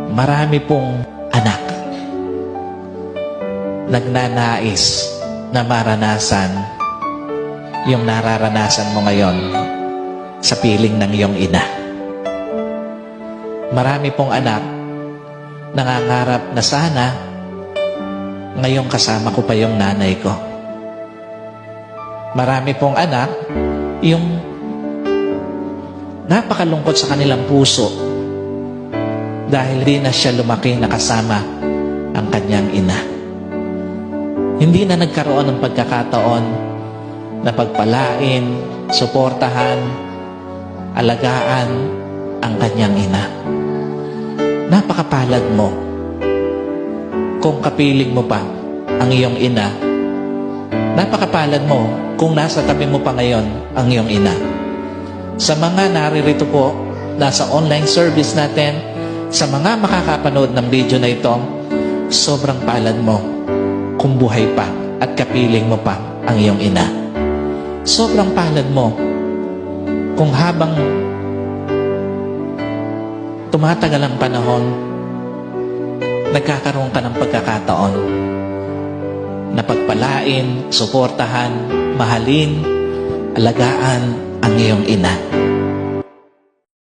Marami pong anak nagnanais na maranasan yung nararanasan mo ngayon sa piling ng iyong ina. Marami pong anak nangangarap na sana ngayong kasama ko pa yung nanay ko. Marami pong anak yung napakalungkot sa kanilang puso dahil di na siya lumaki na kasama ang kanyang ina. Hindi na nagkaroon ng pagkakataon na pagpalain, suportahan, alagaan ang kanyang ina. Napakapalad mo kung kapiling mo pa ang iyong ina. Napakapalad mo kung nasa tabi mo pa ngayon ang iyong ina. Sa mga naririto po, nasa online service natin, sa mga makakapanood ng video na ito, sobrang palad mo kung buhay pa at kapiling mo pa ang iyong ina. Sobrang palad mo kung habang tumatagal ang panahon, nagkakaroon ka ng pagkakataon na pagpalain, suportahan, mahalin, alagaan ang iyong ina.